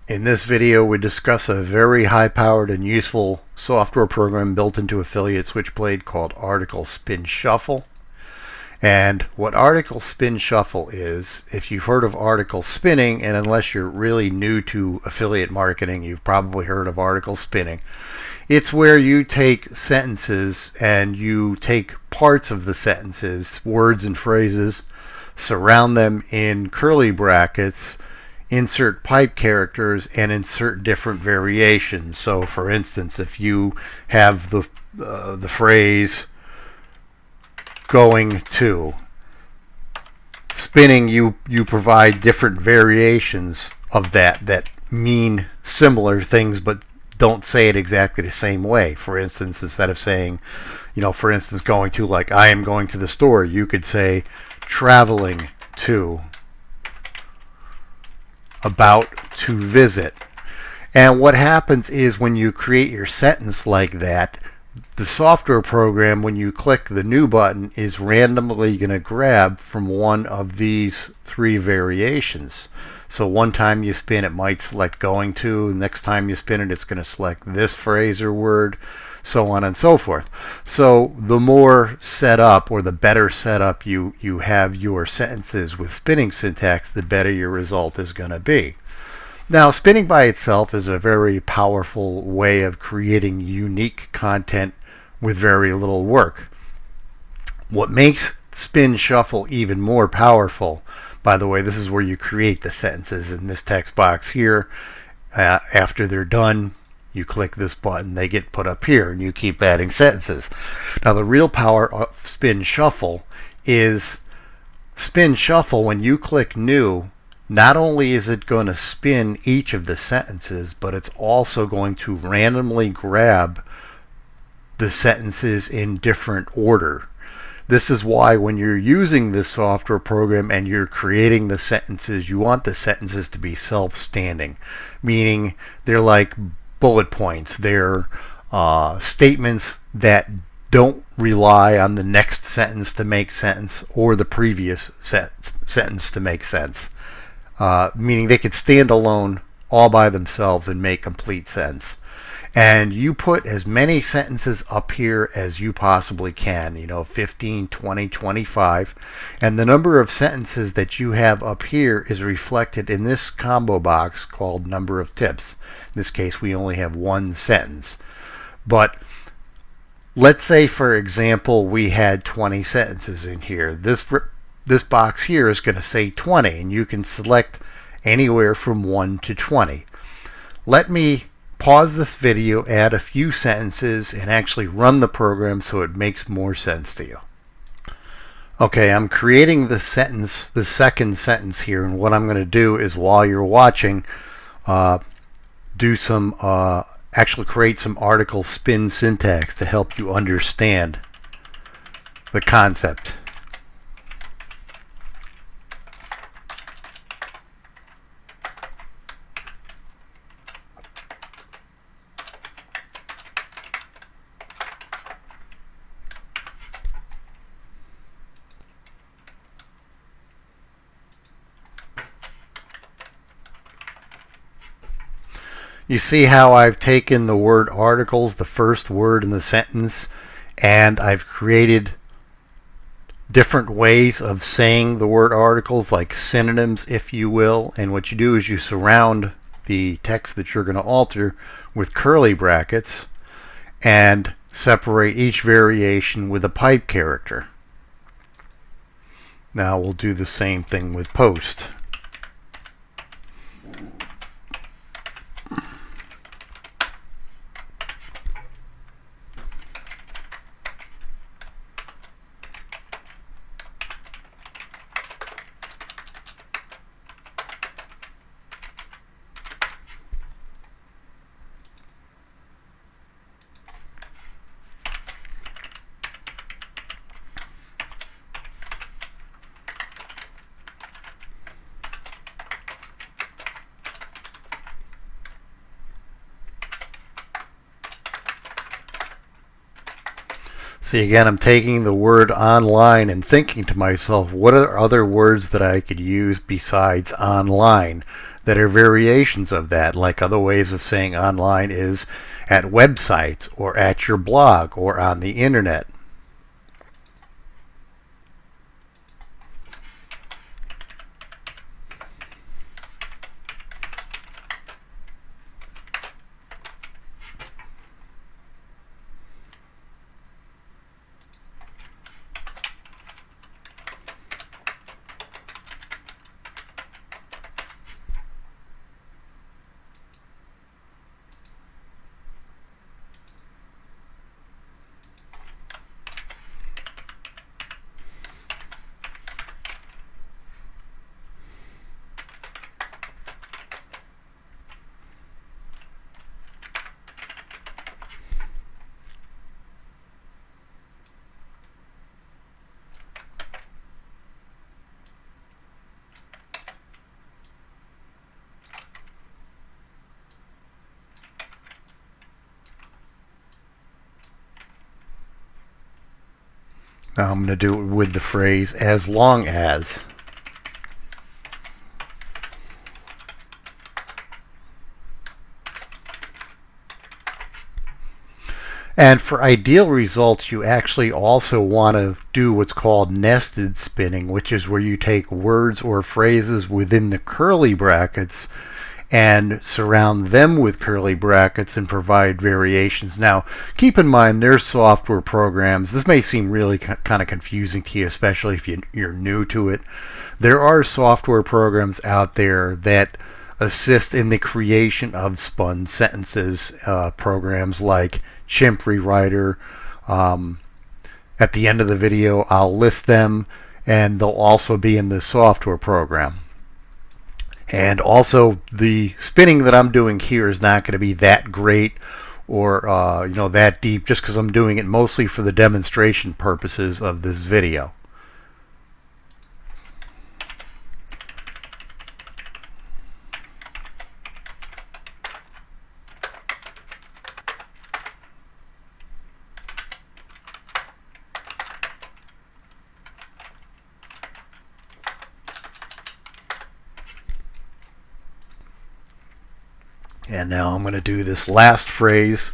In this video, we discuss a very high-powered and useful software program built into Affiliate Switchblade called Article Spin Shuffle. And what Article Spin Shuffle is, if you've heard of article spinning, and unless you're really new to affiliate marketing, you've probably heard of article spinning. It's where you take sentences and you take parts of the sentences, words and phrases, surround them in curly brackets, insert pipe characters, and insert different variations. So for instance, if you have the phrase going to spinning, you provide different variations of that mean similar things but don't say it exactly the same way. For instance, instead of saying, for instance, going to, like I am going to the store, you could say traveling to, about to visit. And what happens is when you create your sentence like that, the software program, when you click the new button, is randomly going to grab from one of these three variations. So one time you spin, it might select going to. Next time you spin it, it's going to select this phrase or word, so on and so forth. So the more set up, or the better setup you have your sentences with spinning syntax, the better your result is going to be. Now, spinning by itself is a very powerful way of creating unique content with very little work. What makes Spin Shuffle even more powerful, by the way, this is where you create the sentences in this text box here. After they're done, you click this button, they get put up here, and you keep adding sentences. Now, the real power of Spin Shuffle is Spin Shuffle, when you click new, not only is it going to spin each of the sentences, but it's also going to randomly grab the sentences in different order. This is why when you're using this software program and you're creating the sentences, you want the sentences to be self-standing, meaning they're like bullet points. They're statements that don't rely on the next sentence to make sense or the previous sentence to make sense. Meaning they could stand alone all by themselves and make complete sense. And you put as many sentences up here as you possibly can, 15, 20, 25. And the number of sentences that you have up here is reflected in this combo box called number of tips. In this case, we only have one sentence. But let's say, for example, we had 20 sentences in here. This box here is going to say 20, and you can select anywhere from 1 to 20. Let me pause this video, add a few sentences, and actually run the program so it makes more sense to you. Okay, I'm creating the second sentence here, and what I'm going to do is, while you're watching, actually create some article spin syntax to help you understand the concept. You see how I've taken the word articles, the first word in the sentence, and I've created different ways of saying the word articles, like synonyms, if you will. And what you do is you surround the text that you're going to alter with curly brackets and separate each variation with a pipe character. Now we'll do the same thing with post. See, again, I'm taking the word online and thinking to myself, what are other words that I could use besides online that are variations of that, like other ways of saying online is at websites or at your blog or on the internet. Now I'm going to do it with the phrase as long as. And for ideal results, you actually also want to do what's called nested spinning, which is where you take words or phrases within the curly brackets and surround them with curly brackets and provide variations. Now, keep in mind, there's software programs. This may seem really kind of confusing to you, especially if you're new to it. There are software programs out there that assist in the creation of spun sentences, programs like Chimp Rewriter. At the end of the video, I'll list them, and they'll also be in the software program. And also, the spinning that I'm doing here is not going to be that great or that deep, just because I'm doing it mostly for the demonstration purposes of this video. And now I'm going to do this last phrase.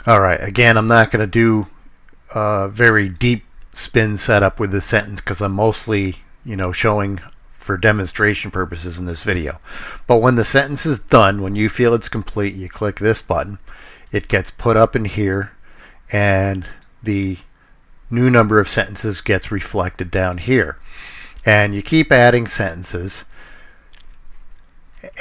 Alright, again, I'm not going to do a very deep spin setup with the sentence because I'm mostly, showing for demonstration purposes in this video. But when the sentence is done, when you feel it's complete, you click this button. It gets put up in here, and the new number of sentences gets reflected down here. And you keep adding sentences.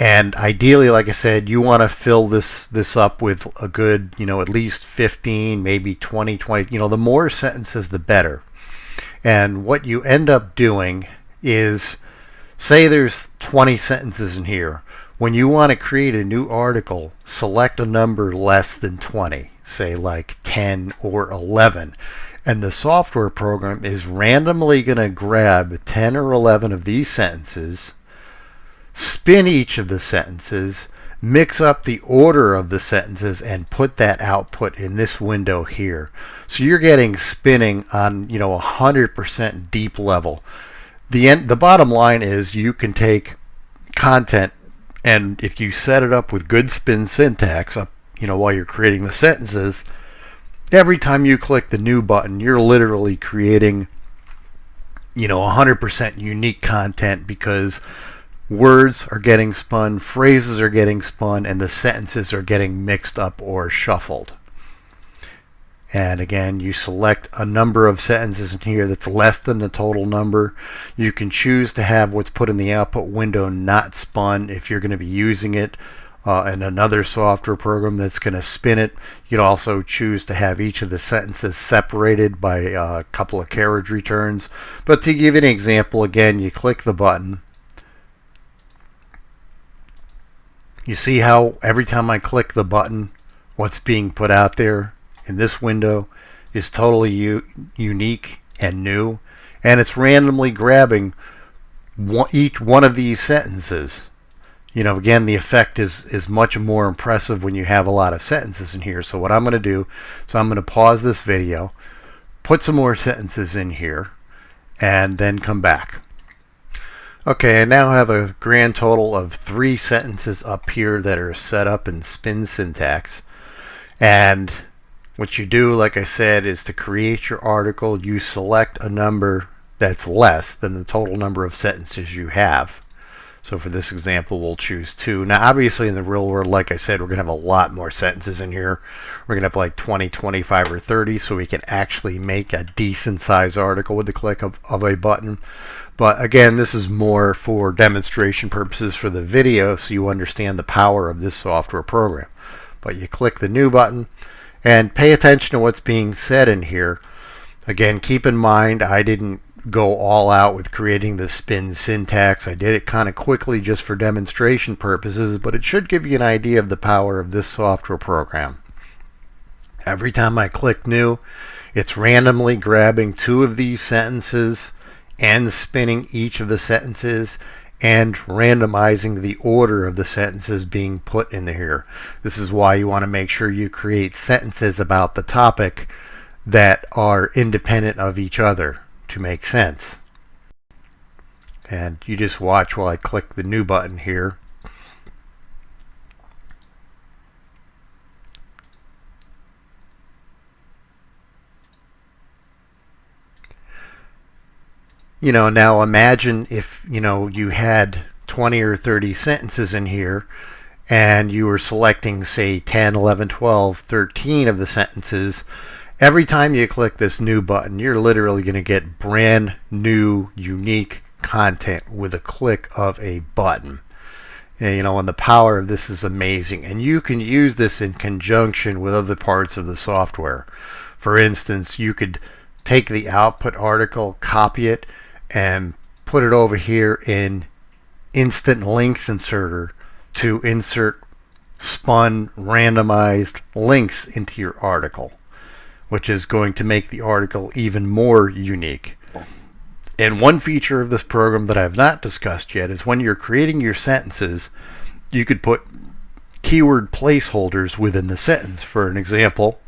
And ideally, like I said, you want to fill this up with a good, at least 15, maybe 20. The more sentences, the better. And what you end up doing is, say there's 20 sentences in here. When you want to create a new article, select a number less than 20, say like 10 or 11. And the software program is randomly going to grab 10 or 11 of these sentences, spin each of the sentences, mix up the order of the sentences, and put that output in this window here. So you're getting spinning on 100% deep level. The bottom line is you can take content, and if you set it up with good spin syntax up, while you're creating the sentences, every time you click the new button, you're literally creating 100% unique content, because words are getting spun, phrases are getting spun, and the sentences are getting mixed up or shuffled. And again, you select a number of sentences in here that's less than the total number. You can choose to have what's put in the output window not spun if you're going to be using it in another software program that's going to spin it. You can also choose to have each of the sentences separated by a couple of carriage returns. But to give you an example, again, you click the button. You see how every time I click the button, what's being put out there in this window is totally unique and new, and it's randomly grabbing each one of these sentences. again, the effect is much more impressive when you have a lot of sentences in here. So what I'm going to do, so I'm going to pause this video, put some more sentences in here, and then come back. Okay, I now have a grand total of 3 sentences up here that are set up in spin syntax. And what you do, like I said, is to create your article, you select a number that's less than the total number of sentences you have. So for this example, we'll choose 2. Now, obviously, in the real world, like I said, we're going to have a lot more sentences in here. We're going to have like 20, 25, or 30, so we can actually make a decent size article with the click of a button. But again, this is more for demonstration purposes for the video, so you understand the power of this software program. But you click the new button, and pay attention to what's being said in here. Again, keep in mind, I didn't go all out with creating the spin syntax. I did it kind of quickly just for demonstration purposes, but it should give you an idea of the power of this software program. Every time I click new, it's randomly grabbing 2 of these sentences and spinning each of the sentences and randomizing the order of the sentences being put in here. This is why you want to make sure you create sentences about the topic that are independent of each other to make sense. And you just watch while I click the new button here. Now imagine if you had 20 or 30 sentences in here and you were selecting, say, 10, 11, 12, 13 of the sentences. Every time you click this new button, you're literally going to get brand new, unique content with a click of a button. And the power of this is amazing. And you can use this in conjunction with other parts of the software. For instance, you could take the output article, copy it, and put it over here in Instant Links Inserter to insert spun randomized links into your article, which is going to make the article even more unique. And one feature of this program that I have not discussed yet is when you're creating your sentences, you could put keyword placeholders within the sentence. For an example,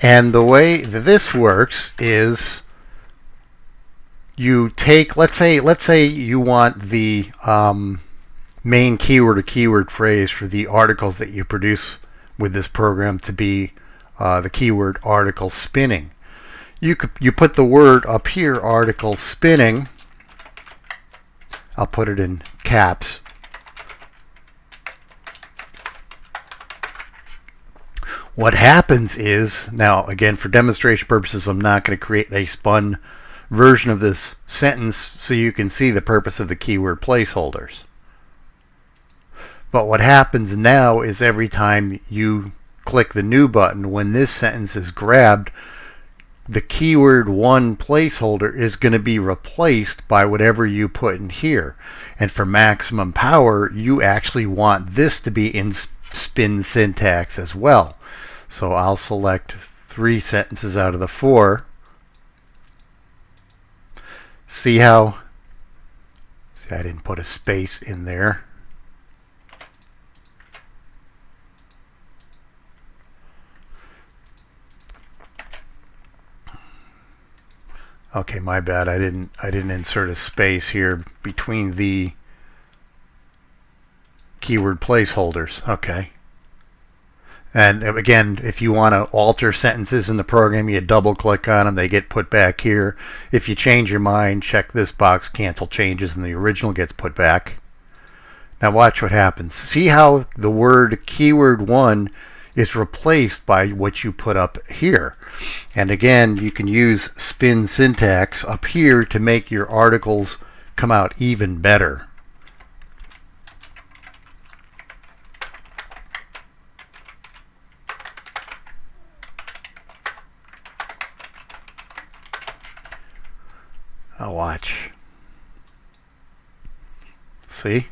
and the way that this works is you take, let's say you want the main keyword or keyword phrase for the articles that you produce with this program to be the keyword article spinning. You put the word up here, article spinning. I'll put it in caps. What happens is, now again for demonstration purposes, I'm not going to create a spun version of this sentence so you can see the purpose of the keyword placeholders. But what happens now is every time you click the new button, when this sentence is grabbed, the keyword 1 placeholder is going to be replaced by whatever you put in here. And for maximum power, you actually want this to be in spin syntax as well. So I'll select 3 sentences out of the 4. See how, I didn't put a space in there. Okay, my bad. I didn't insert a space here between the keyword placeholders. Okay. And again, if you want to alter sentences in the program, you double click on them, they get put back here. If you change your mind, check this box, cancel changes, and the original gets put back. Now watch what happens. See how the word keyword 1 is replaced by what you put up here. And again, you can use spin syntax up here to make your articles come out even better. I'll watch. See?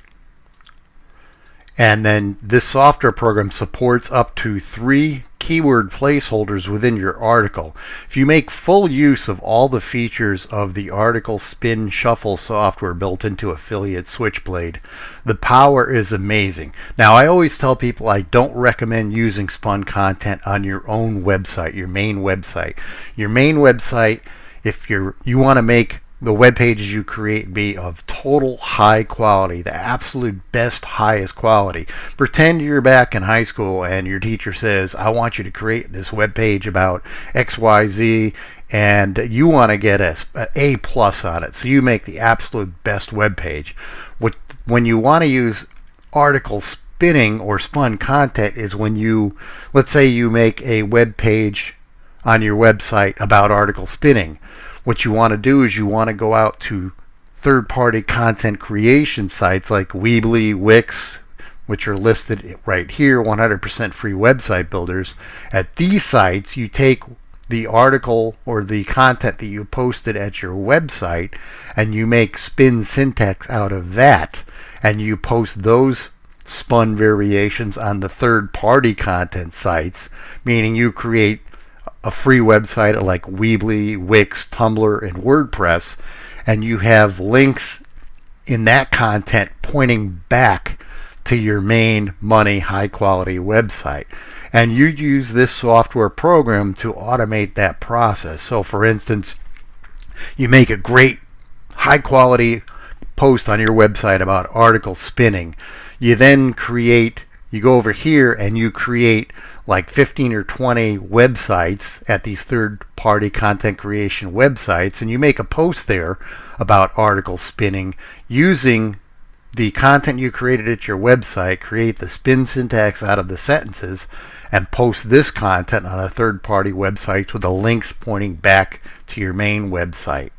And then this software program supports up to 3 keyword placeholders within your article. If you make full use of all the features of the article spin shuffle software built into Affiliate Switchblade, the power is amazing. Now, I always tell people I don't recommend using spun content on your own website, your main website. Your main website, if you want to make the web pages you create be of total high quality, the absolute best, highest quality. Pretend you're back in high school and your teacher says, I want you to create this web page about XYZ, and you want to get an A plus on it. So you make the absolute best web page. When you want to use article spinning or spun content is when you, let's say you make a web page on your website about article spinning. What you want to do is you want to go out to third-party content creation sites like Weebly, Wix, which are listed right here, 100% free website builders. At these sites, you take the article or the content that you posted at your website and you make spin syntax out of that, and you post those spun variations on the third-party content sites, meaning you create a free website like Weebly, Wix, Tumblr, and WordPress, and you have links in that content pointing back to your main money high quality website. And you use this software program to automate that process. So for instance, you make a great high quality post on your website about article spinning. You then you go over here and you create like 15 or 20 websites at these third-party content creation websites, and you make a post there about article spinning using the content you created at your website, create the spin syntax out of the sentences, and post this content on a third-party website with the links pointing back to your main website.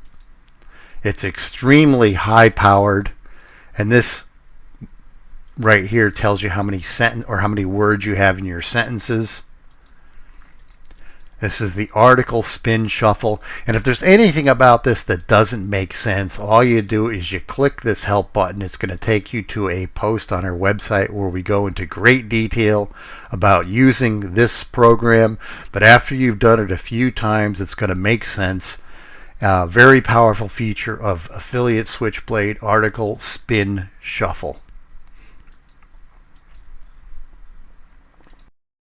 It's extremely high-powered, and this right here tells you how many words you have in your sentences. This is the article spin shuffle, and if there's anything about this that doesn't make sense, all you do is you click this help button. It's going to take you to a post on our website where we go into great detail about using this program, but after you've done it a few times, it's going to make sense. Very powerful feature of Affiliate Switchblade article spin shuffle.